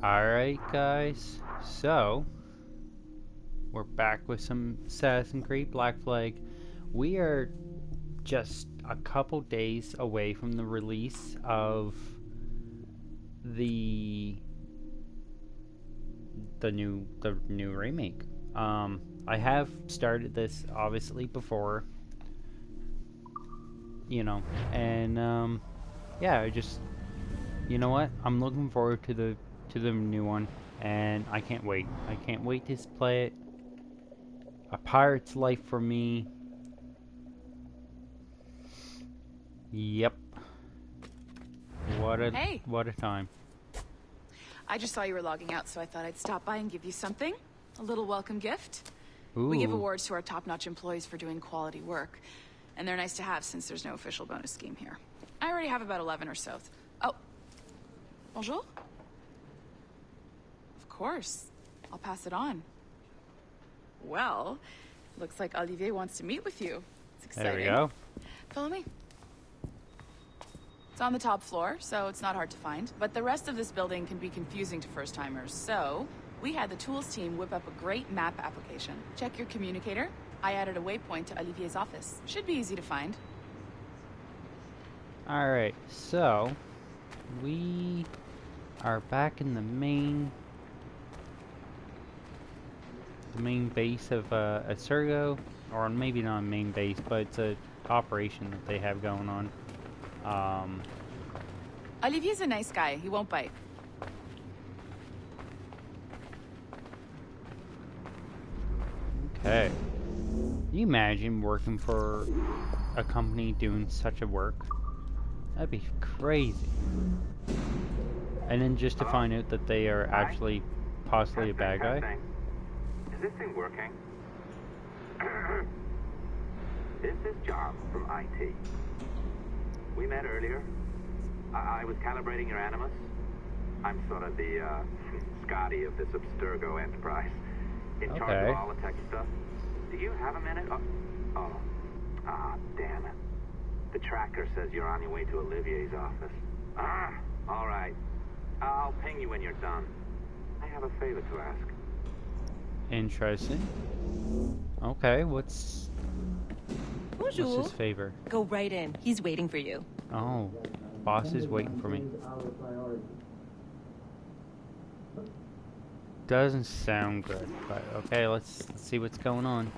Alright, guys. So, we're back with some Assassin's Creed Black Flag. We are just a couple days away from the release of the new remake. I have started this obviously before, and yeah, you know what? I'm looking forward to the new one, and I can't wait. I can't wait to play it. A pirate's life for me. Yep. Hey, What a time. I just saw you were logging out, so I thought I'd stop by and give you something. A little welcome gift. Ooh. We give awards to our top-notch employees for doing quality work, and they're nice to have since there's no official bonus scheme here. I already have about 11 or so. Oh, bonjour? Of course. I'll pass it on. Well, looks like Olivier wants to meet with you. It's exciting. There we go. Follow me. It's on the top floor, so it's not hard to find. But the rest of this building can be confusing to first-timers, so we had the tools team whip up a great map application. Check your communicator. I added a waypoint to Olivier's office. Should be easy to find. Alright, so we are back in the main base of Abstergo, or maybe not a main base, but it's a operation that they have going on. Olivier's a nice guy. He won't bite. Okay. Can you imagine working for a company doing such a work? That'd be crazy. And then just to find out that they are actually possibly a bad guy. Is this thing working? This is John from IT. We met earlier. I was calibrating your Animus. I'm sort of the Scotty of this Abstergo enterprise. In charge of all the tech stuff. Do you have a minute? Damn it. The tracker says you're on your way to Olivier's office. All right. I'll ping you when you're done. I have a favor to ask. Interesting. Okay, what's his favor? Go right in. He's waiting for you. Oh, boss is waiting for me. Doesn't sound good, but okay, let's see what's going on.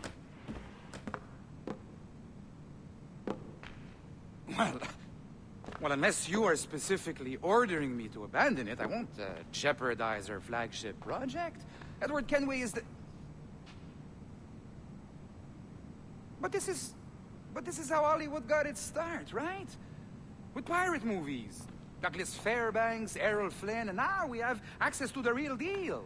Well, unless you are specifically ordering me to abandon it, I won't jeopardize our flagship project. Edward Kenway is the... But this is how Hollywood got its start, right? With pirate movies. Douglas Fairbanks, Errol Flynn, and now we have access to the real deal.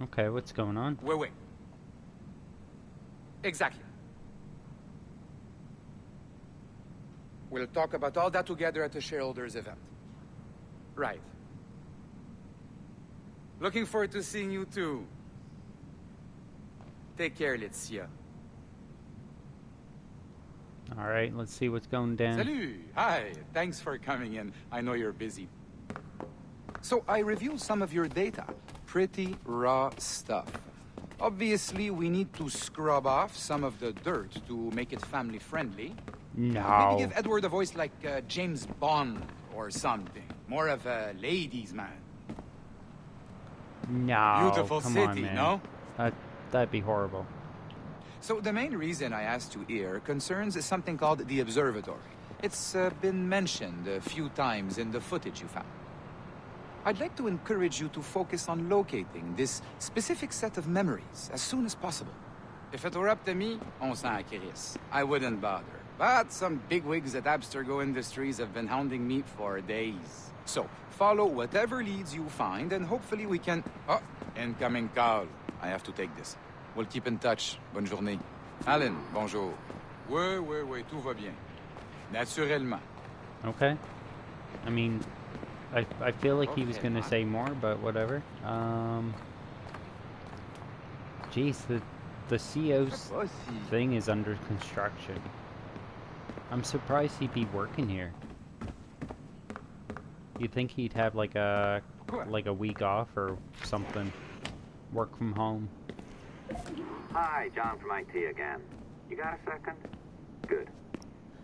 Okay, what's going on? Wait. Exactly. We'll talk about all that together at the shareholders event. Right. Looking forward to seeing you too. Take care, Laetitia. Alright, let's see what's going down. Salut! Hi, thanks for coming in. I know you're busy. So I reviewed some of your data. Pretty raw stuff. Obviously, we need to scrub off some of the dirt to make it family-friendly. No. Maybe give Edward a voice like James Bond or something. More of a ladies' man. No, Beautiful come city, on, man. no? That'd be horrible. So the main reason I asked you here concerns something called the Observatory. It's been mentioned a few times in the footage you found. I'd like to encourage you to focus on locating this specific set of memories as soon as possible. If it were up to me, on s'en crisse. I wouldn't bother. But some bigwigs at Abstergo Industries have been hounding me for days. So, follow whatever leads you find, and hopefully we can... Oh, incoming call. I have to take this. We'll keep in touch. Bonne journée. Alan, bonjour. Oui, tout va bien. Naturellement. Okay. I mean, I feel like he was gonna say more, but whatever. Jeez, the CO's thing is under construction. I'm surprised he'd be working here. You think he'd have like a week off or something? Work from home. Hi, John from IT again. You got a second? Good.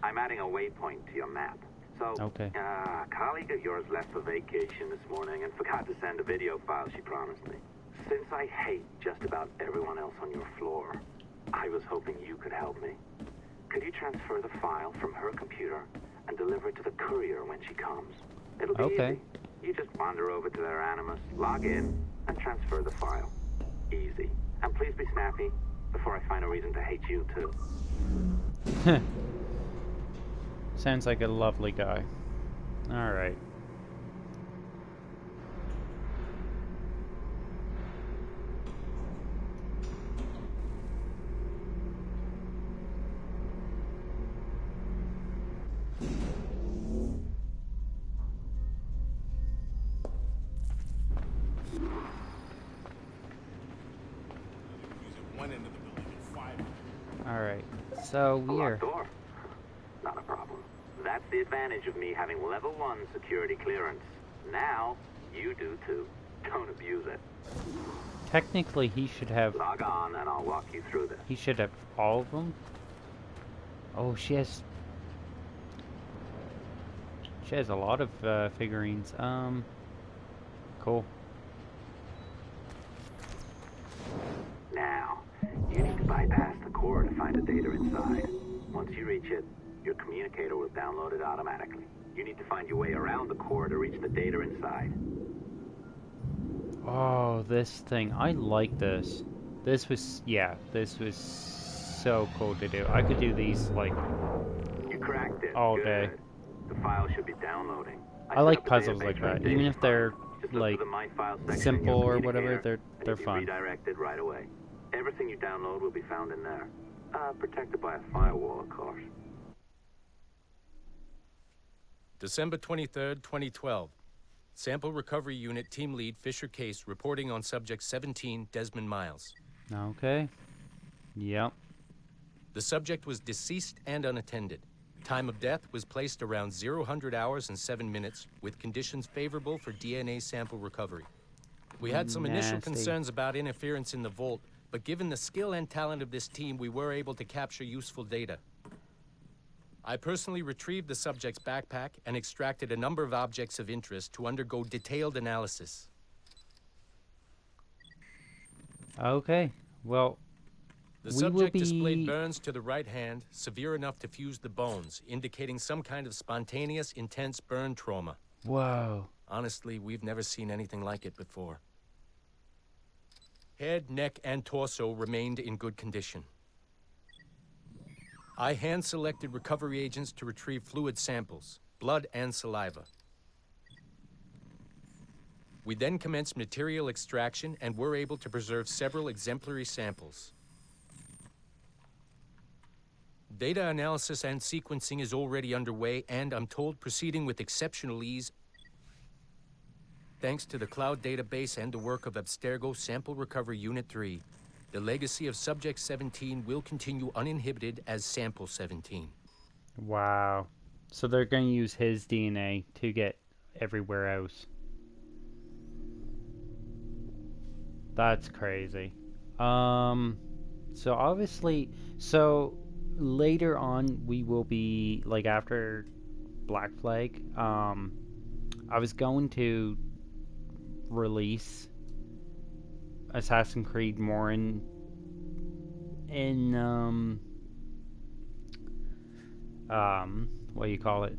I'm adding a waypoint to your map. So, Okay. a colleague of yours left for vacation this morning and forgot to send a video file she promised me. Since I hate just about everyone else on your floor, I was hoping you could help me. Could you transfer the file from her computer and deliver it to the courier when she comes? It'll be Okay. easy. You just wander over to their Animus, log in, and transfer the file. Easy. And please be snappy before I find a reason to hate you too. Sounds like a lovely guy. Alright. Alright. So A we're locked door? Not a problem. That's the advantage of me having level 1 security clearance. Now, you do too. Don't abuse it. technically he should have Log on and I'll walk you through this. all of them. Oh, she has a lot of figurines. Cool. Now, you need to bypass the core to find the data inside. Once you reach it, your communicator will download it automatically. You need to find your way around the core to reach the data inside. Oh, this thing. I like this. This was so cool to do. I could do these like You cracked it. all Good. day. The file should be downloading. I set like up a puzzles database like for that. data Even if they're Just look like for the My File section in simple your or whatever, communicator, they're and you'll be fun. redirected right away. Everything you download will be found in there. Protected by a firewall, of course. December 23rd, 2012. Sample Recovery Unit Team Lead Fisher Case reporting on Subject 17, Desmond Miles. Okay. Yep. The subject was deceased and unattended. Time of death was placed around 0 hours and 7 minutes, with conditions favorable for DNA sample recovery. We had some initial Nasty. concerns about interference in the vault, but given the skill and talent of this team, we were able to capture useful data. I personally retrieved the subject's backpack and extracted a number of objects of interest to undergo detailed analysis. Okay. Well, The we will subject be displayed burns to the right hand, severe enough to fuse the bones, indicating some kind of spontaneous, intense burn trauma. Whoa. Honestly, we've never seen anything like it before. Head, neck, and torso remained in good condition. I hand-selected recovery agents to retrieve fluid samples, blood and saliva. We then commenced material extraction and were able to preserve several exemplary samples. Data analysis and sequencing is already underway, and I'm told proceeding with exceptional ease thanks to the cloud database and the work of Abstergo Sample Recovery Unit 3. The legacy of Subject 17 will continue uninhibited as Sample 17. Wow. So they're going to use his DNA to get everywhere else. That's crazy. So obviously, later on we will be, like after Black Flag, I was going to release Assassin's Creed more in what do you call it?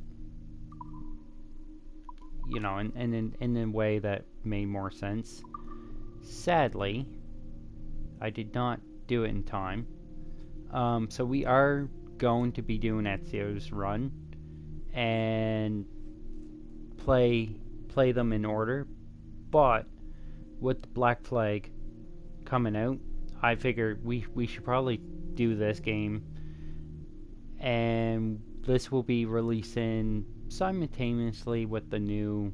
You know, in a way that made more sense. Sadly, I did not do it in time. So we are going to be doing Ezio's run and play them in order, but with the Black Flag coming out, I figured we should probably do this game, and this will be releasing simultaneously with the new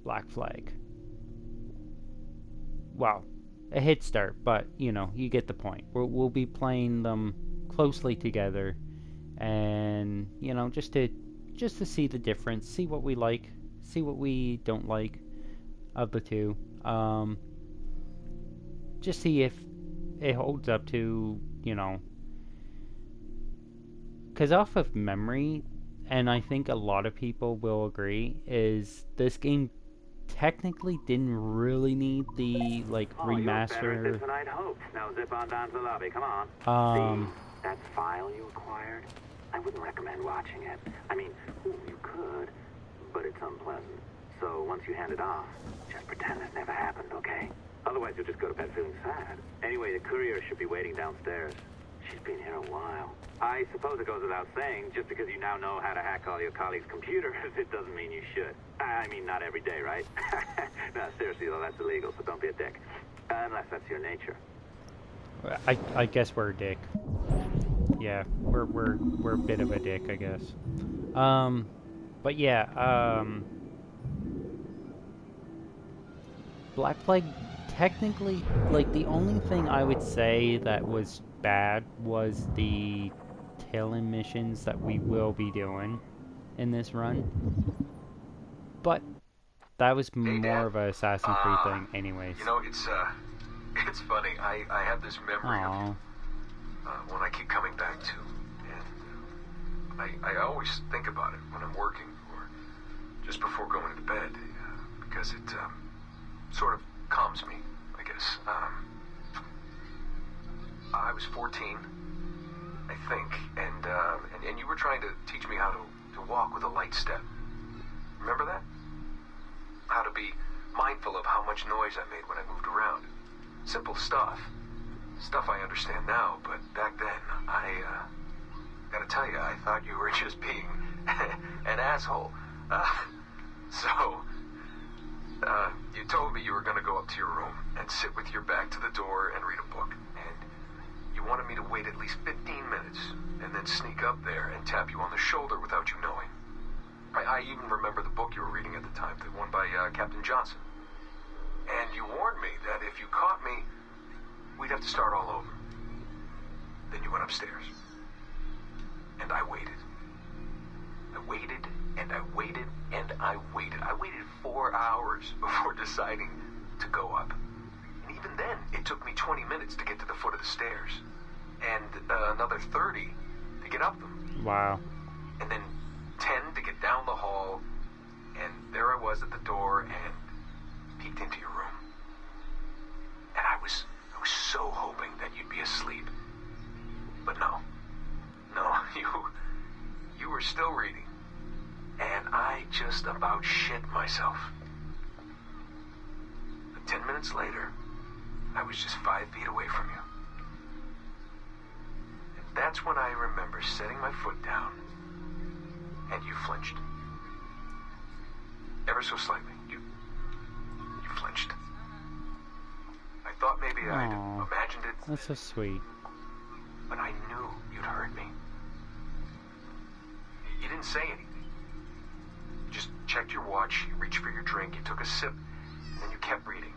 Black Flag. Well, a hit start, but you know, you get the point. We'll be playing them closely together, and you know, just to just to see the difference, see what we like, see what we don't like of the two. Just see if it holds up to, you know, because off of memory, and I think a lot of people will agree, is this game technically didn't really need the, like, Oh, you're better at this remaster. than I'd hoped. Now zip on down to the lobby. Come on. Um, See, that file you acquired? I wouldn't recommend watching it. I mean, you could, but it's unpleasant. So once you hand it off, just pretend it never happened, okay? Otherwise, you'll just go to bed feeling sad. Anyway, the courier should be waiting downstairs. She's been here a while. I suppose it goes without saying, just because you now know how to hack all your colleagues' computers, it doesn't mean you should. I mean, not every day, right? No, seriously, though, that's illegal, so don't be a dick. Unless that's your nature. I guess we're a dick. Yeah, we're a bit of a dick, I guess. But yeah, Black Flag, technically, like, the only thing I would say that was bad was the tail-end missions that we will be doing in this run. But that was more Dad. of a Assassin's Creed thing anyways. You know, it's funny. I have this memory of Aw. you, one I keep coming back to, and I always think about it when I'm working or just before going to bed, because it sort of calms me, I guess. I was 14, I think, and you were trying to teach me how to walk with a light step. Remember that? How to be mindful of how much noise I made when I moved around. Simple stuff. Stuff I understand now, but back then, I gotta tell you, I thought you were just being an asshole. You told me you were gonna go up to your room and sit with your back to the door and read a book. And you wanted me to wait at least 15 minutes and then sneak up there and tap you on the shoulder without you knowing. I even remember the book you were reading at the time, the one by Captain Johnson. And you warned me that if you caught me, we'd have to start all over. Then you went upstairs. And I waited. I waited, and I waited, and I waited. I waited 4 hours before deciding to go up. And even then, it took me 20 minutes to get to the foot of the stairs. And another 30 to get up them. Wow. And then 10 to get down the hall, and there I was at the door and peeked into your room. And I was so hoping that you'd be asleep. But no, you were still reading. And I just about shit myself. But 10 minutes later, I was just 5 feet away from you. And that's when I remember setting my foot down. And you flinched. Ever so slightly. You flinched. I thought maybe I'd Aw. imagined it, That's so sweet. but I knew you'd heard me. You didn't say anything. You just checked your watch, you reached for your drink, you took a sip, and then you kept reading.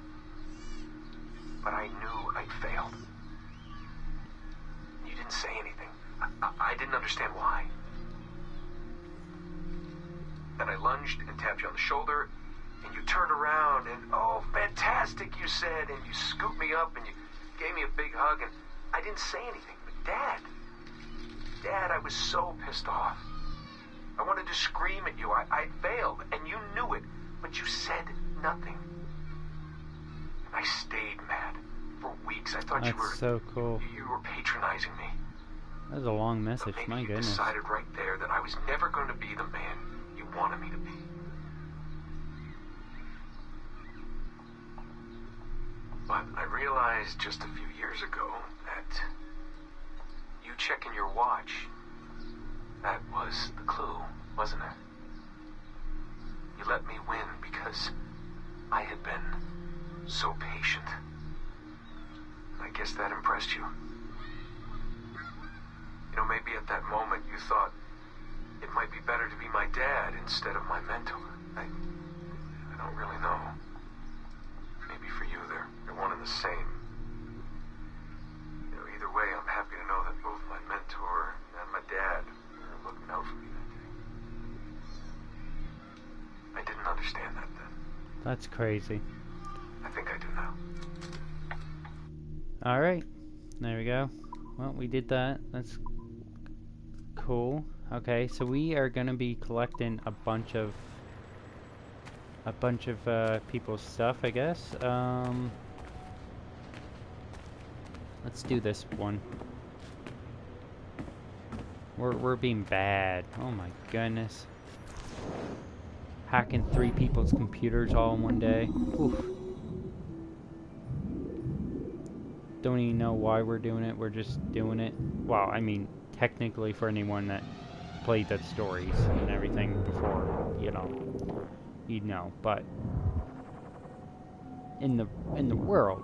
But I knew I'd failed. You didn't say anything. I didn't understand why. Then I lunged and tapped you on the shoulder, and you turned around, and oh, fantastic, you said, and you scooped me up, and you gave me a big hug, and I didn't say anything. But Dad, I was so pissed off. I wanted to scream at you. I failed, and you knew it, but you said nothing. And I stayed mad for weeks. I thought you That's were so cool. you were patronizing me. That was a long But message, maybe my you goodness. decided right there that I was never going to be the man you wanted me to be. But I realized just a few years ago that you checking your watch, that was the clue, wasn't it? You let me win because I had been so patient. I guess that impressed you. You know, maybe at that moment you thought it might be better to be my dad instead of my mentor. I don't really know. Maybe for you they're one and the same. You know, either way, I'm happy to know that both my mentor and my dad are looking out for me that day. That's crazy. I think I do now. Alright. There we go. Well, we did that. That's cool. Okay, so we are gonna be collecting a bunch of people's stuff, I guess. Let's do this one. We're being bad. Oh my goodness. Hacking 3 people's computers all in one day. Oof. Don't even know why we're doing it. We're just doing it. Well, I mean, technically for anyone that played the stories and everything before, you know, you'd know. But in the world,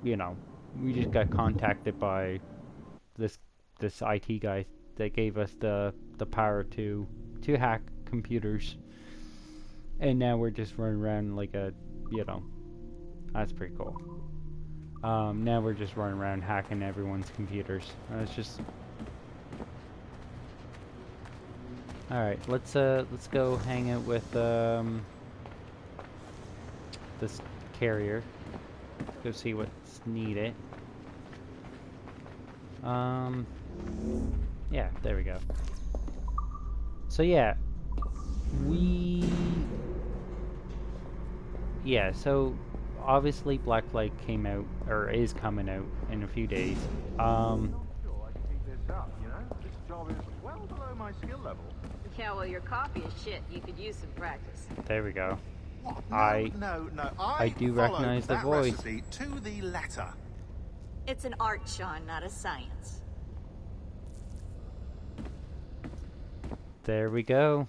you know, we just got contacted by this IT guy that gave us the power to hack computers, and now we're just running around like a, you know, that's pretty cool. Now we're just running around hacking everyone's computers. It's just all right. Let's go hang out with this carrier. Go see what's needed. Yeah, there we go. So yeah, so obviously Black Flag came out, or is coming out in a few days. This job is well below my skill level. Yeah, well, your copy is shit. You could use some practice. There we go. What? No. I do recognize the voice. Recipe to the letter. It's an art, Sean, not a science. There we go.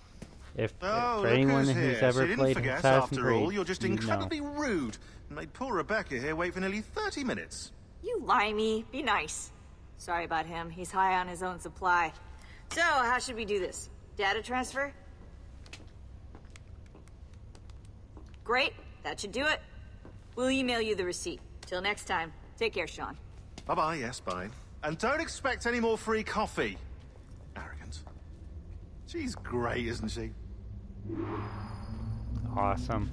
For anyone who's ever played Assassin's Creed, all, you're just incredibly rude and made poor Rebecca here wait for nearly 30 minutes. You limey. Be nice. Sorry about him. He's high on his own supply. So, how should we do this? Data transfer? Great. That should do it. We'll email you the receipt. Till next time. Take care, Sean. Bye-bye, yes, bye. And don't expect any more free coffee. Arrogant. She's great, isn't she? Awesome.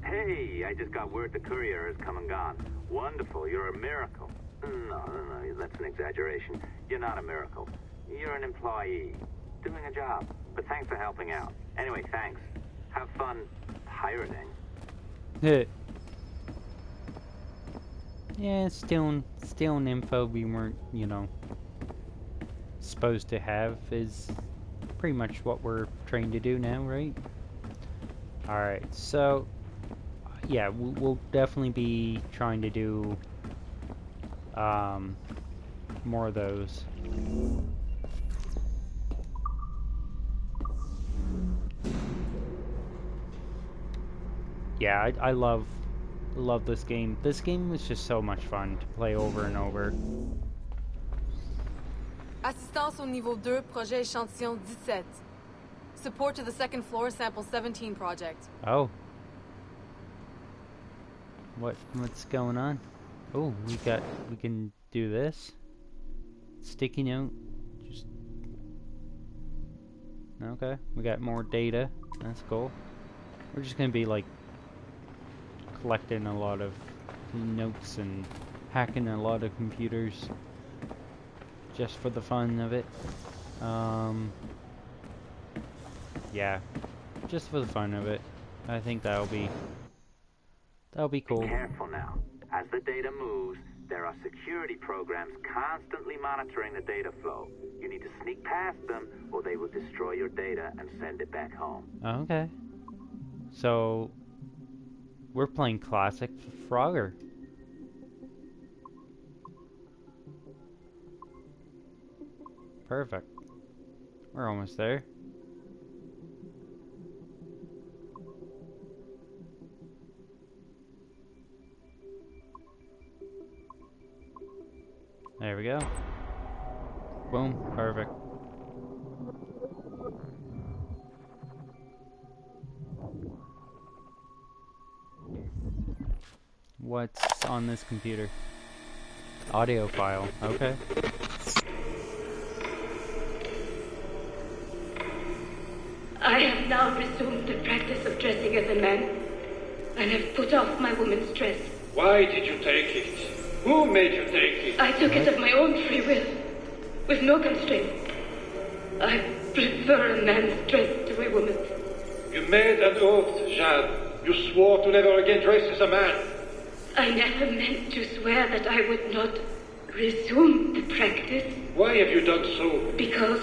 Hey, I just got word the courier has come and gone. Wonderful, you're a miracle. No, that's an exaggeration. You're not a miracle. You're an employee, doing a job. But thanks for helping out. Anyway, thanks. Have fun pirating. Yeah, stealing info we weren't, you know, supposed to have is pretty much what we're trained to do now, right? Alright, so yeah, we'll definitely be trying to do more of those. Yeah, I love this game. This game was just so much fun to play over and over. Assistance au niveau 2, projet échantillon 17. Support to the second floor sample 17 project. Oh. What's going on? Oh, we can do this. Sticky note. Just okay. We got more data. That's cool. We're just gonna be like collecting a lot of notes and hacking a lot of computers just for the fun of it. Yeah, just for the fun of it. I think that'll be cool. Be careful now. As the data moves, there are security programs constantly monitoring the data flow. You need to sneak past them, or they will destroy your data and send it back home. Okay. So we're playing classic Frogger. Perfect. We're almost there. There we go. Boom. Perfect. What's on this computer? Audio file. Okay. I have now resumed the practice of dressing as a man and have put off my woman's dress. Why did you take it? Who made you take it? I took it of my own free will, with no constraint. I prefer a man's dress to a woman's. You made an oath, Jeanne. You swore to never again dress as a man. I never meant to swear that I would not resume the practice. Why have you done so? Because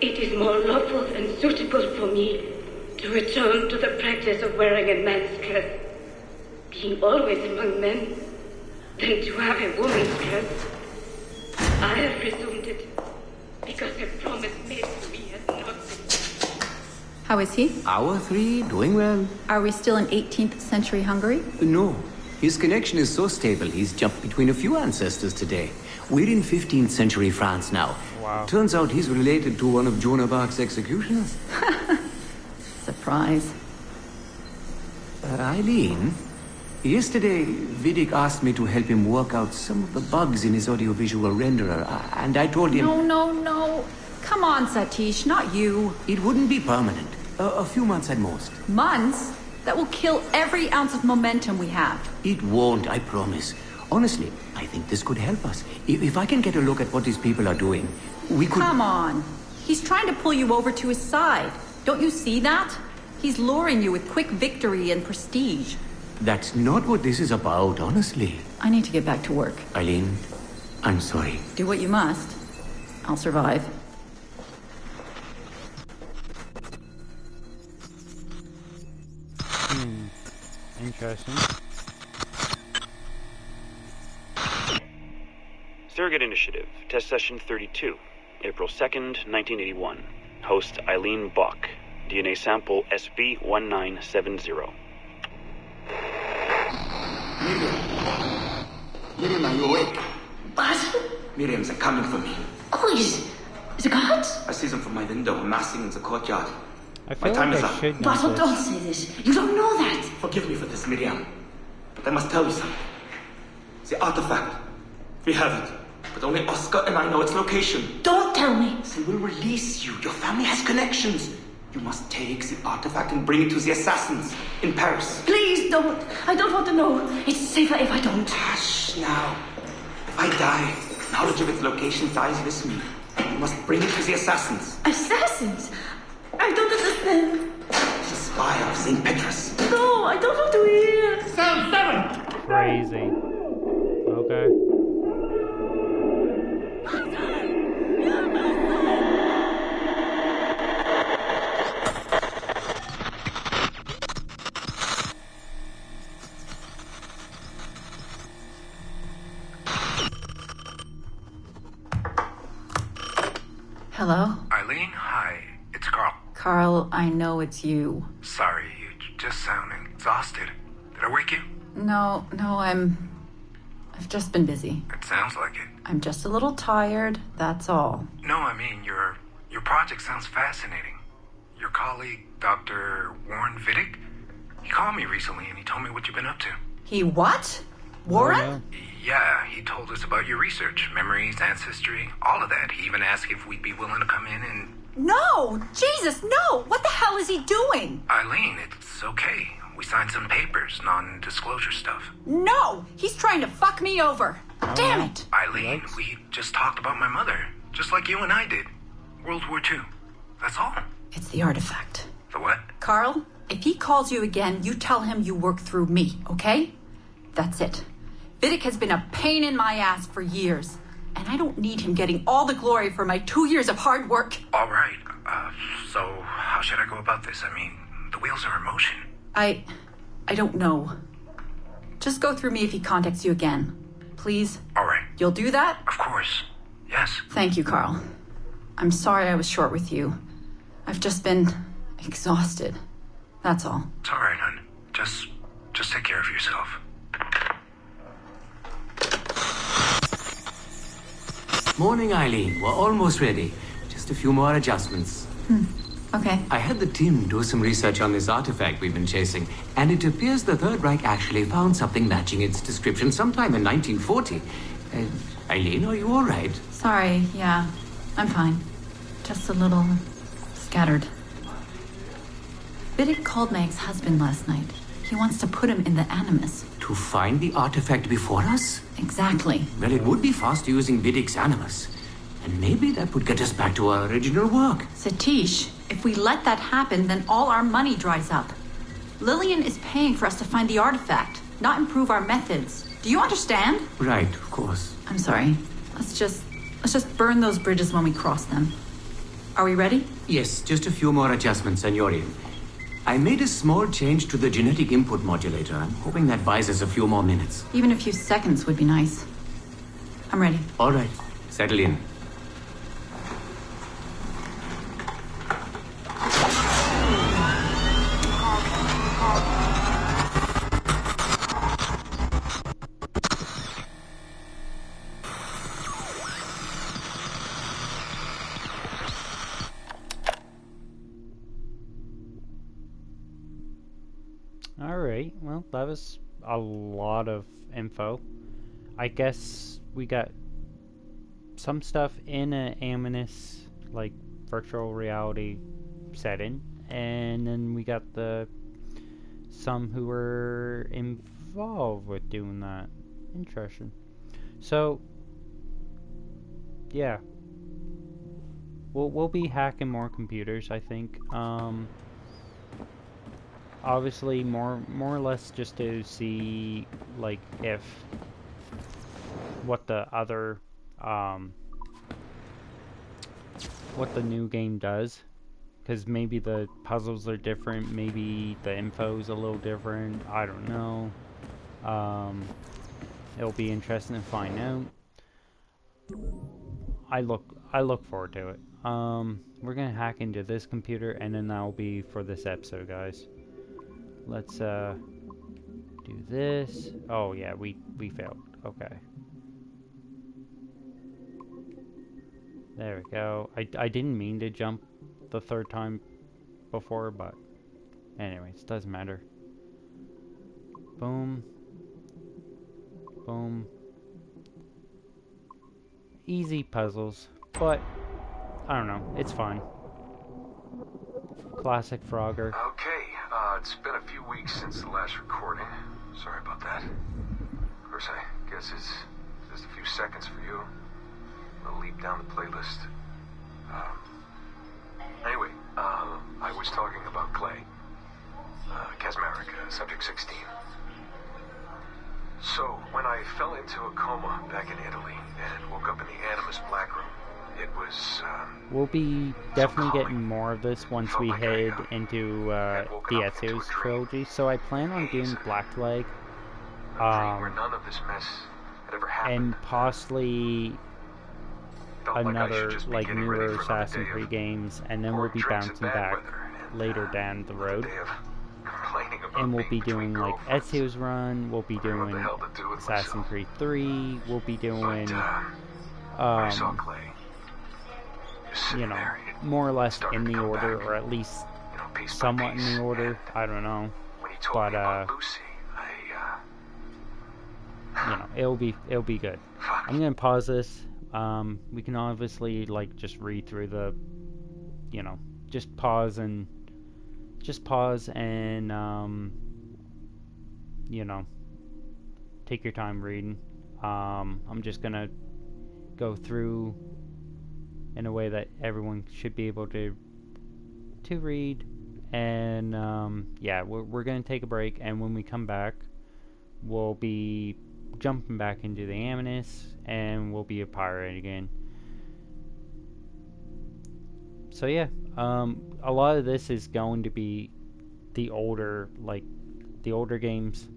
it is more lawful and suitable for me to return to the practice of wearing a man's dress, being always among men, than to have a woman's dress. I have resumed it because a promise made to me has not been. How is he? Hour 3, doing well. Are we still in 18th century Hungary? No. His connection is so stable, he's jumped between a few ancestors today. We're in 15th century France now. Wow. Turns out he's related to one of Joan of Arc's executioners. Surprise. Eileen, yesterday Vidic asked me to help him work out some of the bugs in his audiovisual renderer, and I told him... No. Come on, Satish, not you. It wouldn't be permanent. A few months at most. Months? That will kill every ounce of momentum we have. It won't, I promise. Honestly, I think this could help us. If I can get a look at what these people are doing, we could... Come on. He's trying to pull you over to his side. Don't you see that? He's luring you with quick victory and prestige. That's not what this is about, honestly. I need to get back to work. Eileen, I'm sorry. Do what you must. I'll survive. Interesting. Surrogate Initiative, Test Session 32, April 2nd, 1981. Host Eileen Bock. DNA sample SB1970. Miriam, are you awake? What? Miriam, they're coming for me. Oh, is it God? I see them from my window, amassing in the courtyard. I feel like I should know Basil, this. don't say this. You don't know that. Forgive me for this, Miriam. But I must tell you something. The artifact. We have it. But only Oscar and I know its location. Don't tell me. They will release you. Your family has connections. You must take the artifact and bring it to the assassins in Paris. Please don't. I don't want to know. It's safer if I don't. Hush now. If I die, knowledge of its location dies with me. You must bring it to the assassins. Assassins? I don't understand. The spire of St. Petrus. No, I don't want to hear. Cell 7! Crazy. Okay. Hello? Eileen, hi. It's Carl. Carl, I know it's you. Sorry, you're just sounding exhausted. Did I wake you? No, I've just been busy. It sounds like it. I'm just a little tired, that's all. No, I mean, your project sounds fascinating. Your colleague, Dr. Warren Vidic, he called me recently and he told me what you've been up to. He what? Warren? Yeah, he told us about your research, memories, ancestry, all of that. He even asked if we'd be willing to come in and... No! Jesus, no! What the hell is he doing? Eileen, it's okay. We signed some papers, non-disclosure stuff. No! He's trying to fuck me over. Damn it! Eileen, we just talked about my mother. Just like you and I did. World War II. That's all. It's the artifact. The what? Carl, if he calls you again, you tell him you work through me, okay? That's it. Vidic has been a pain in my ass for years, and I don't need him getting all the glory for my 2 years of hard work. All right. So how should I go about this? I mean, the wheels are in motion. I don't know. Just go through me if he contacts you again. Please? All right. You'll do that? Of course. Yes. Thank you, Carl. I'm sorry I was short with you. I've just been exhausted. That's all. It's all right, hon. Just take care of yourself. Morning, Eileen. We're almost ready. Just a few more adjustments. Okay. I had the team do some research on this artifact we've been chasing, and it appears the Third Reich actually found something matching its description sometime in 1940. Eileen, are you all right? Sorry, yeah. I'm fine. Just a little scattered. Vidic called my ex-husband last night. He wants to put him in the Animus. To find the artifact before us? Exactly. Well, it would be faster using Vidic's Animus. And maybe that would get us back to our original work. Satish, if we let that happen, then all our money dries up. Lillian is paying for us to find the artifact, not improve our methods. Do you understand? Right, of course. I'm sorry. Let's just burn those bridges when we cross them. Are we ready? Yes, just a few more adjustments, Senorian. I made a small change to the genetic input modulator. I'm hoping that buys us a few more minutes. Even a few seconds would be nice. I'm ready. All right, settle in. Alright, well, that was a lot of info. I guess we got some stuff in an ominous, like, virtual reality setting, and then we got some who were involved with doing that. Interesting. So, yeah. We'll be hacking more computers, I think. Obviously, more or less just to see, like, if what the other, what the new game does, because maybe the puzzles are different, maybe the info's a little different, I don't know. It'll be interesting to find out. I look forward to it. We're gonna hack into this computer, and then that'll be for this episode, guys. Let's do this. Oh yeah, we failed. Okay. There we go. I didn't mean to jump the third time before, but anyways, doesn't matter. Boom. Boom. Easy puzzles, but I don't know, it's fine. Classic Frogger. Okay, it's been a few weeks since the last recording. Sorry about that. Of course, I guess it's just a few seconds for you. I'll leap down the playlist. Anyway, I was talking about Clay. Casmeric, Subject 16. So, when I fell into a coma back in Italy and woke up in the Animus Black Room, it was, we'll be definitely getting more of this once we head into the Ezio's trilogy. So I plan on doing Black Flag, where none of this mess had ever happened. And possibly another like newer Assassin's Creed games, and then we'll be bouncing back later down the road. And we'll be doing like Ezio's run, we'll be doing Assassin's Creed 3, we'll be doing you know, more or less in the order, or at least somewhat in the order. I don't know, but you know, it'll be good. I'm gonna pause this. We can obviously like just read through the, you know, just pause and you know, take your time reading. I'm just gonna go through in a way that everyone should be able to read, and yeah, we're gonna take a break, and when we come back, we'll be jumping back into the Animus, and we'll be a pirate again. So yeah, a lot of this is going to be the older games,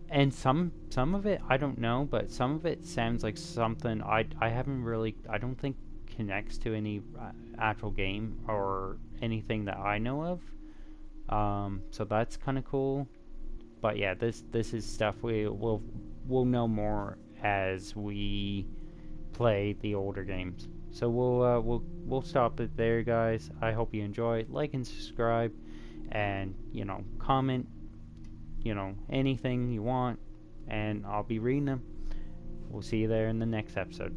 and some of it I don't know, but some of it sounds like something I don't think connects to any actual game or anything that I know of. So that's kind of cool. But yeah, this is stuff we'll know more as we play the older games. So we'll stop it there, guys. I hope you enjoy. Like and subscribe, and you know, comment, you know, anything you want, and I'll be reading them. We'll see you there in the next episode.